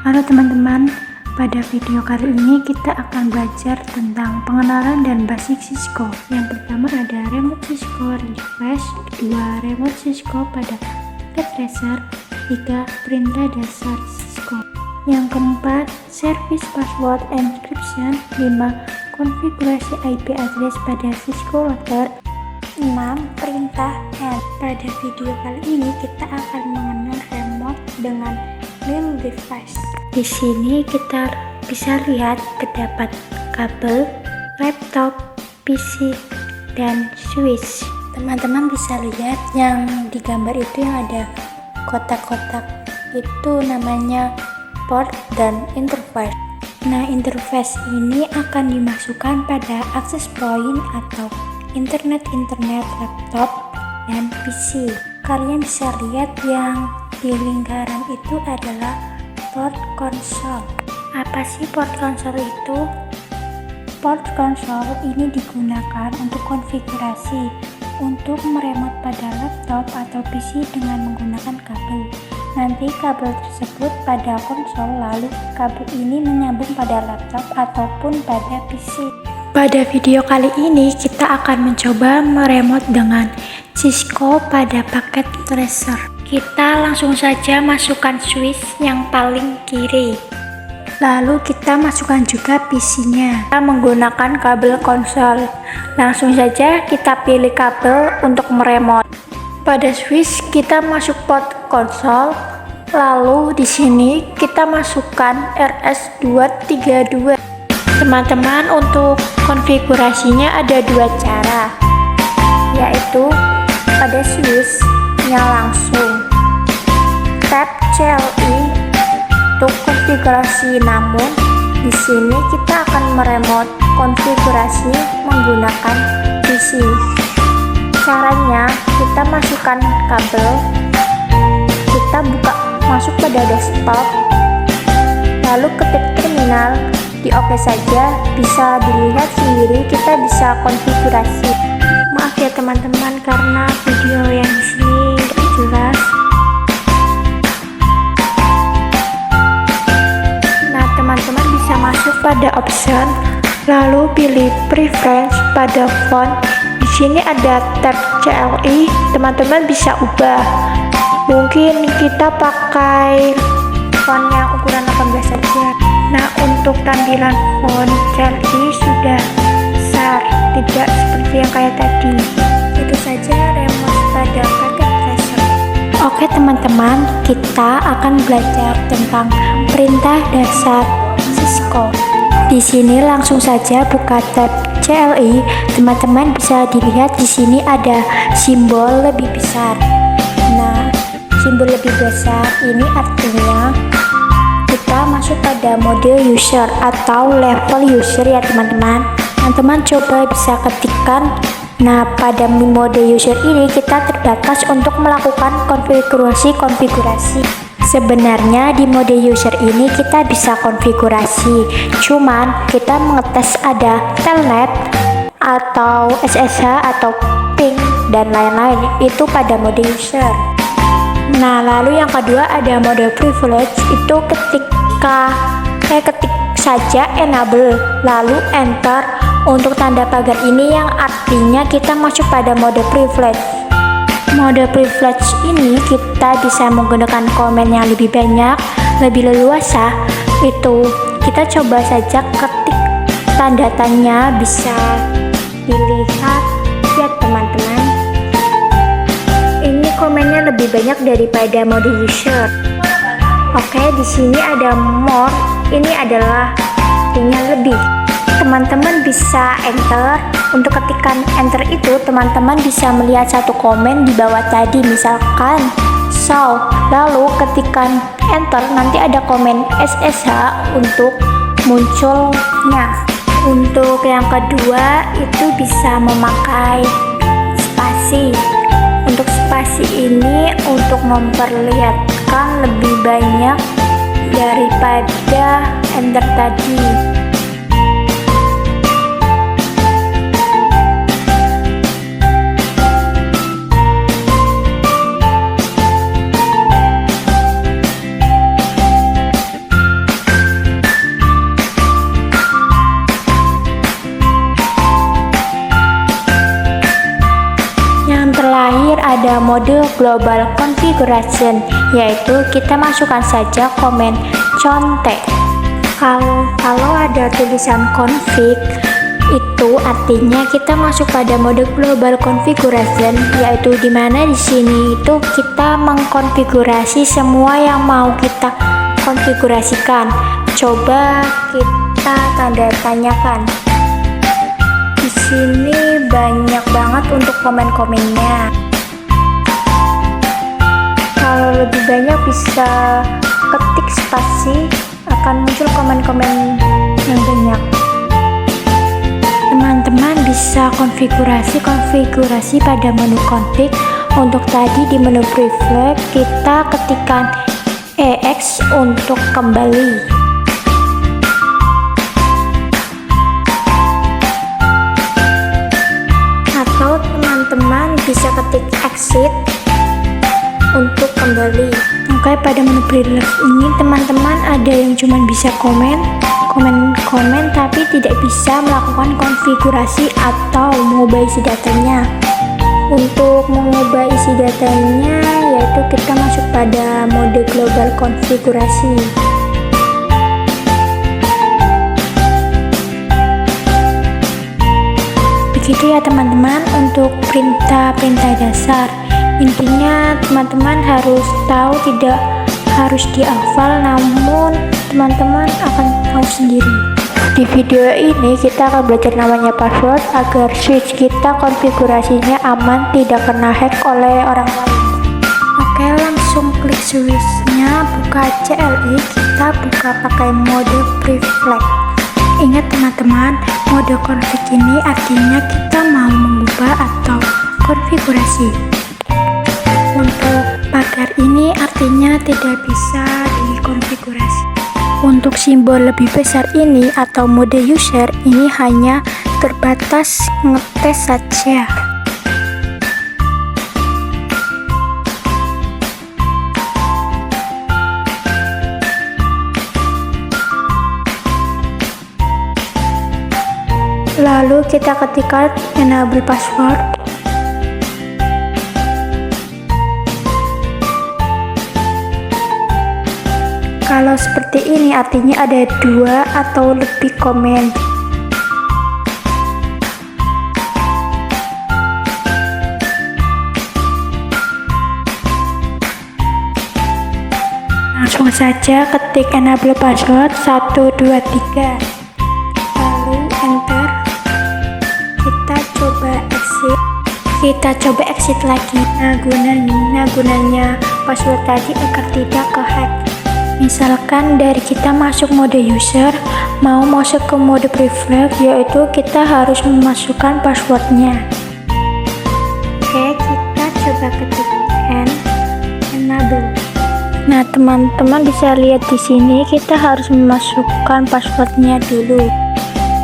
Halo teman-teman, pada video kali ini kita akan belajar tentang pengenalan dan basic Cisco. Yang pertama ada remote Cisco refresh, kedua remote Cisco pada packet tracer, tiga perintah dasar Cisco. Yang keempat, service password encryption, 5 konfigurasi IP address pada Cisco router, 6 perintah hand. Pada video kali ini kita akan mengenal remote dengan real device. Di sini kita bisa lihat terdapat kabel, laptop, PC, dan switch. Teman-teman bisa lihat yang di gambar itu yang ada kotak-kotak itu namanya port dan interface. Nah, interface ini akan dimasukkan pada access point atau internet laptop dan PC. Kalian bisa lihat yang di lingkaran itu adalah port console. Apa sih port console itu? Port console ini digunakan untuk konfigurasi untuk meremote pada laptop atau PC dengan menggunakan kabel. Nanti kabel tersebut pada konsol, lalu kabel ini menyambung pada laptop ataupun pada PC. Pada video kali ini kita akan mencoba meremote dengan Cisco pada packet tracer. Kita langsung saja masukkan switch yang paling kiri. Lalu kita masukkan juga PC-nya. Kita menggunakan kabel konsol. Langsung saja kita pilih kabel untuk meremote. Pada switch kita masuk port konsol. Lalu di sini kita masukkan RS232. Teman-teman, untuk konfigurasinya ada dua cara, yaitu pada switch-nya langsung tap CLI untuk konfigurasi, namun di sini kita akan meremote konfigurasi menggunakan PC. Caranya kita masukkan kabel, kita masuk pada desktop, lalu ketik terminal, di oke saja, bisa dilihat sendiri kita bisa konfigurasi. Maaf ya teman-teman karena video yang di sini nggak jelas. Nah, teman-teman bisa masuk pada option, lalu pilih preference pada font. Di sini ada tab CLI, teman-teman bisa ubah. Mungkin kita pakai font yang ukuran 18 saja. Nah, untuk tampilan font CLI sudah besar, tidak seperti yang kayak tadi. Itu saja remote pada packet tracer. Oke teman-teman, kita akan belajar tentang perintah dasar Cisco. Di sini langsung saja buka tab CLI. Teman-teman bisa dilihat di sini ada simbol lebih besar. Nah, simbol lebih besar ini artinya kita masuk pada mode user atau level user ya teman-teman. Teman-teman coba bisa ketikkan. Nah, pada mode user ini kita terbatas untuk melakukan konfigurasi. Sebenarnya di mode user ini kita bisa konfigurasi, cuman kita mengetes ada telnet atau SSH atau ping dan lain-lain, itu pada mode user. Nah, lalu yang kedua ada mode privilege, itu ketik saja enable lalu enter untuk tanda pagar ini yang artinya kita masuk pada mode privilege. Mode privilege ini kita bisa menggunakan komen yang lebih banyak, lebih leluasa. Itu kita coba saja ketik tanda tanya, bisa dilihat ya teman-teman. Ini komennya lebih banyak daripada mode user. Oke, di sini ada more, ini adalah artinya lebih. Teman-teman bisa enter. Untuk ketikan enter itu teman-teman bisa melihat satu komen di bawah tadi, misalkan so, lalu ketikan enter, nanti ada komen SSH untuk munculnya. Untuk yang kedua itu bisa memakai spasi. Untuk spasi ini untuk memperlihatkan lebih banyak daripada enter tadi. mode global configuration, yaitu kita masukkan saja komen contek. Kalau ada tulisan config, itu artinya kita masuk pada mode global configuration, yaitu dimana di sini itu kita mengkonfigurasi semua yang mau kita konfigurasikan. Coba kita tanda tanyakan. Di sini banyak banget untuk komen-komennya. Kalau lebih banyak bisa ketik spasi, akan muncul komen-komen yang banyak. Teman-teman bisa konfigurasi pada menu config. Untuk tadi di menu preflag kita ketikkan EX untuk kembali. Atau teman-teman bisa ketik exit untuk kembali. Oke, pada menu preflag ini teman-teman ada yang cuma bisa komen tapi tidak bisa melakukan konfigurasi atau mengubah isi datanya. Untuk mengubah isi datanya yaitu kita masuk pada mode global konfigurasi. Begitu ya teman-teman untuk perintah dasar. Intinya teman-teman harus tahu, tidak harus dihafal, namun teman-teman akan tahu sendiri. Di video ini kita akan belajar namanya password agar switch kita konfigurasinya aman, tidak kena hack oleh orang lain. Oke, langsung klik switchnya, buka CLI, kita buka pakai mode preflag. Ingat teman-teman, mode config ini artinya kita mau mengubah atau konfigurasi. Untuk pagar ini artinya tidak bisa dikonfigurasi. Untuk simbol lebih besar ini atau mode user ini hanya terbatas ngetes saja. Lalu kita ketikkan enable password. Kalau seperti ini artinya ada 2 atau lebih komen. Langsung saja ketik enable password 1 2 3, lalu enter. Kita coba exit lagi. Nah gunanya password tadi agar tidak ke hack. Misalkan dari kita masuk mode user mau masuk ke mode preflag, yaitu kita harus memasukkan passwordnya. Oke, kita coba ketik enable. Nah teman-teman bisa lihat di sini kita harus memasukkan passwordnya dulu.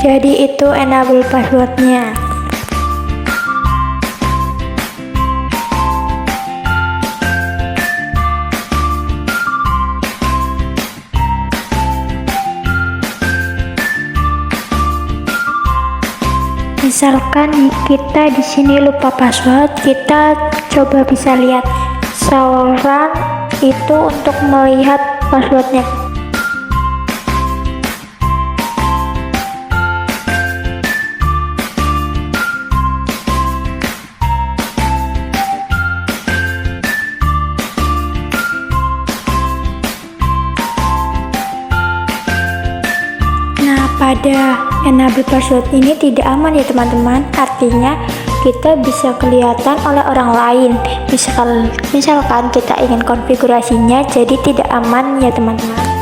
Jadi itu enable passwordnya. Misalkan kita di sini lupa password, kita coba bisa lihat saran itu untuk melihat passwordnya. Pada enable password ini tidak aman ya teman-teman, artinya kita bisa kelihatan oleh orang lain. Misalkan kita ingin konfigurasinya jadi tidak aman ya teman-teman.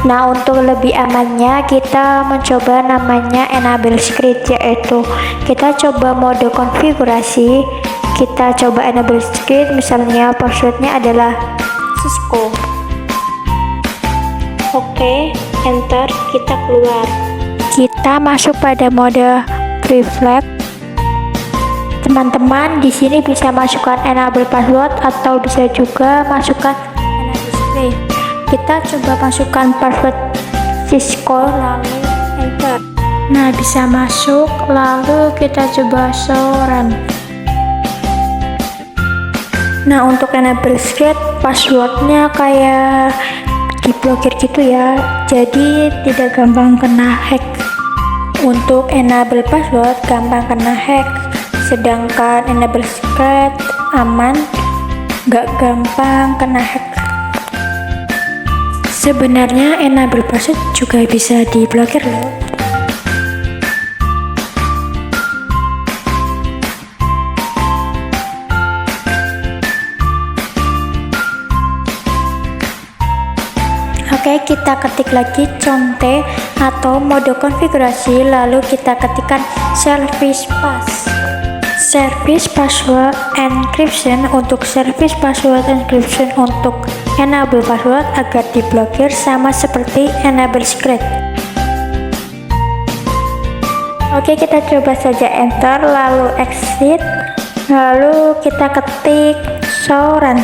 Nah untuk lebih amannya kita mencoba namanya enable script, yaitu kita coba mode konfigurasi, kita coba enable script, misalnya passwordnya adalah Cisco. Oke, enter, kita keluar. Kita masuk pada mode preflag. Teman-teman di sini bisa masukkan enable password atau bisa juga masukkan enable script. Oke, kita coba masukkan password Cisco lalu enter. Nah, bisa masuk, lalu kita coba show run. Nah, untuk enable secret passwordnya kayak diblokir gitu ya, jadi tidak gampang kena hack. Untuk enable password gampang kena hack, sedangkan enable secret aman, gak gampang kena hack. Sebenarnya enable password juga bisa diblokir loh. Oke, kita ketik lagi conte atau mode konfigurasi, lalu kita ketikkan service pass. Service password encryption. Untuk service password encryption untuk enable password agar diblokir sama seperti enable secret. Oke, kita coba saja enter, lalu exit, lalu kita ketik show run.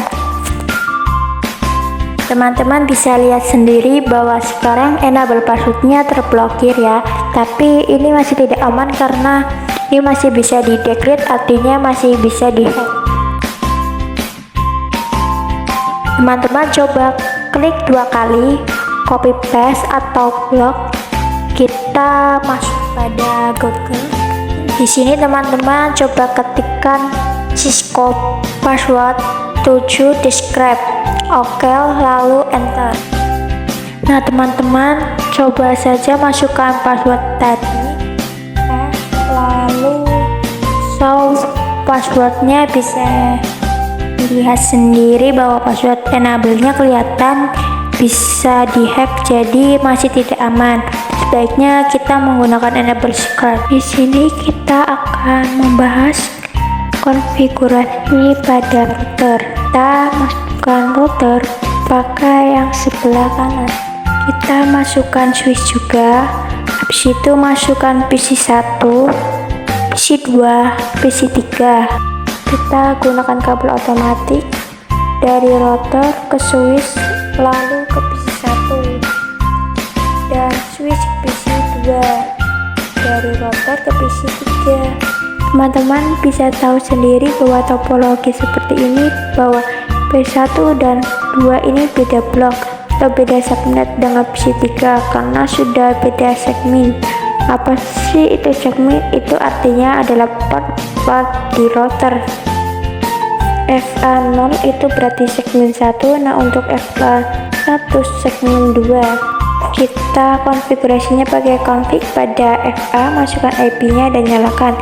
Teman-teman bisa lihat sendiri bahwa sekarang enable passwordnya terblokir ya, tapi ini masih tidak aman karena ini masih bisa di decrypt, artinya masih bisa di hack. Teman-teman coba klik 2 kali, copy paste atau block, kita masuk pada Google. Di sini teman-teman coba ketikkan Cisco password 7 describe. Oke, lalu enter. Nah, teman-teman coba saja masukkan password tadi, lalu show passwordnya. Bisa lihat sendiri bahwa password enable-nya kelihatan bisa dihack, jadi masih tidak aman. Sebaiknya kita menggunakan enable secret. Di sini kita akan membahas konfigurasi pada router. Kita masukkan router pakai yang sebelah kanan. Kita masukkan switch juga. Habis itu masukkan PC 1, PC 2, PC 3. Kita gunakan kabel otomatis dari router ke switch, lalu ke PC 1 dan switch PC 2 dari router ke PC 3. Teman-teman bisa tahu sendiri bahwa topologi seperti ini, bahwa P1 dan 2 ini beda blok atau beda segmen dengan PC3 karena sudah beda segmen. Apa sih itu segmen? Itu artinya adalah part di router. FA0 itu berarti segmen 1. Nah, untuk FA1 segmen 2. Kita konfigurasinya pakai config pada FA, masukkan IP-nya dan nyalakan.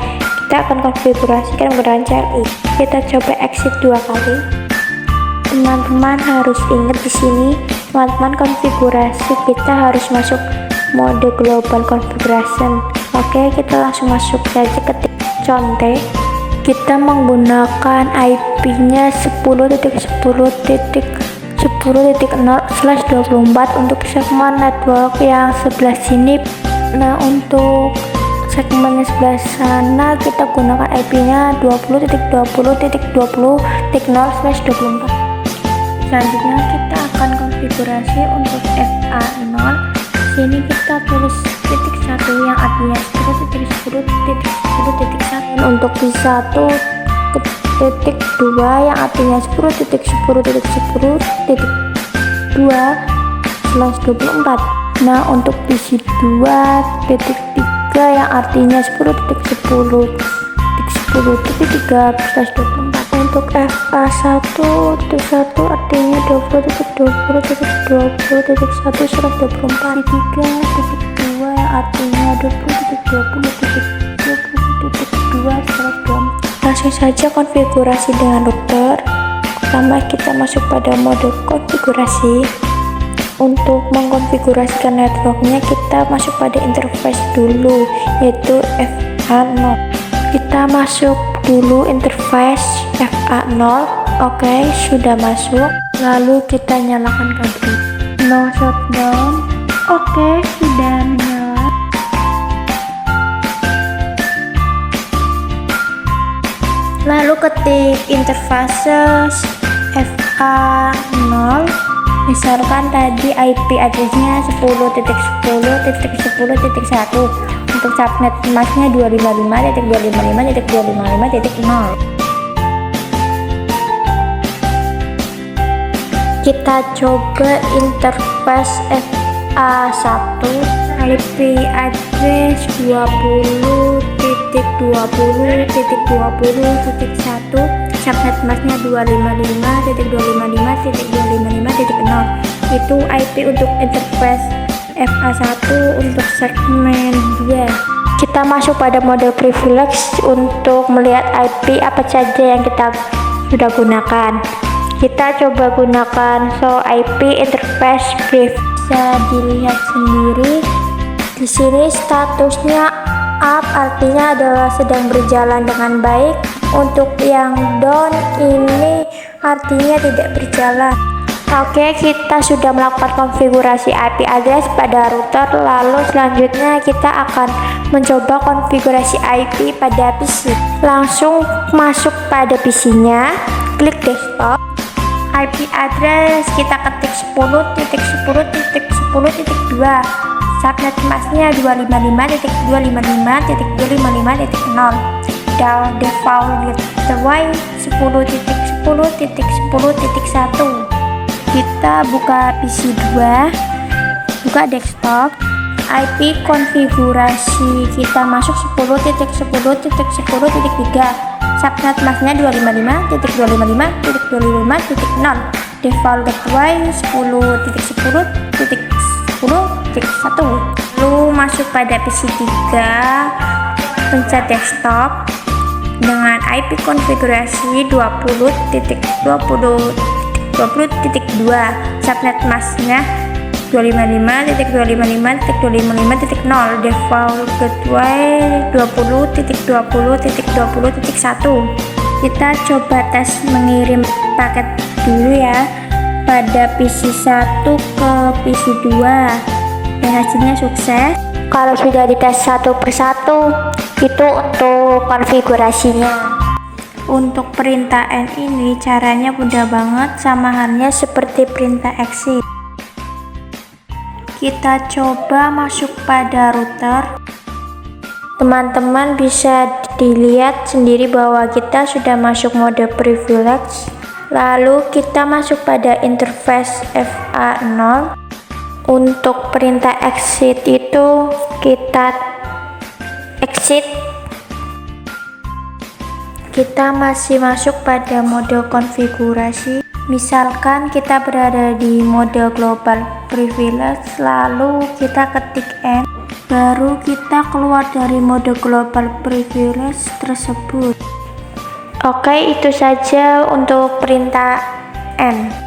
Kita akan konfigurasikan menggunakan CLI. Kita coba exit 2 kali. Teman-teman harus ingat di sini, teman-teman konfigurasi kita harus masuk mode global configuration. Oke, kita langsung masuk saja ketik conte. Kita menggunakan IP-nya 10.10.10.0/24 untuk segmen network yang sebelah sini. Nah, untuk segmen sebelah sana kita gunakan IP-nya 20.20.20.0/24. Selanjutnya kita akan konfigurasi untuk FA0. Sini kita tulis titik 1 yang artinya 10.10.10.1. Untuk P1 titik 2 yang artinya 10.10.10.2/24. Nah, untuk PC 2 titik 3 yang artinya 10.10.10.3/24. Untuk FA1 titik 1 artinya 20.20.20.1/24. 3 yang artinya 20.20.20.2/24. Langsung saja konfigurasi dengan router. Pertama kita masuk pada mode konfigurasi. Untuk mengkonfigurasikan networknya kita masuk pada interface dulu, yaitu FA0. Kita masuk dulu interface FA0. Oke, sudah masuk. Lalu kita nyalakan kabel. No shutdown. Oke, sudah menyala. Lalu ketik interface FA0. Misalkan tadi IP addressnya 10.10.10.1, untuk subnet masnya 255.255.255.0. Kita coba interface FA1, IP address 20.20.20.1, subnet masnya 255.255.255.0. Itu IP untuk interface FA1 untuk segmen 2. Kita masuk pada mode privilege untuk melihat IP apa saja yang kita sudah gunakan. Kita coba gunakan show IP interface brief. Bisa dilihat sendiri di sini statusnya up, artinya adalah sedang berjalan dengan baik. Untuk yang down ini artinya tidak berjalan. Oke, kita sudah melakukan konfigurasi IP address pada router. Lalu selanjutnya kita akan mencoba konfigurasi IP pada PC. Langsung masuk pada PC-nya, klik desktop. IP address kita ketik 10.10.10.2, subnet masnya 255.255.255.0, default gateway 10.10.10.1. Kita buka PC 2, buka desktop, IP konfigurasi kita masuk 10.10.10.3, subnet masnya 255.255.255.0, default gateway 10.10.10.1. Lalu masuk pada PC 3, pencet desktop dengan IP konfigurasi 20.20.20.2, subnet masnya 255.255.255.0, default gateway 20.20.20.1. Kita coba tes mengirim paket dulu ya, pada PC 1 ke PC 2, dan hasilnya sukses. Kalau sudah dites satu persatu, itu untuk konfigurasinya. Untuk perintah N ini caranya mudah banget, sama halnya seperti perintah exit. Kita coba masuk pada router. Teman-teman bisa dilihat sendiri bahwa kita sudah masuk mode privilege. Lalu kita masuk pada interface FA0. Untuk perintah exit itu kita exit. Kita masih masuk pada mode konfigurasi. Misalkan kita berada di mode global privilege, lalu kita ketik N, baru kita keluar dari mode global privilege tersebut. Oke, itu saja untuk perintah N.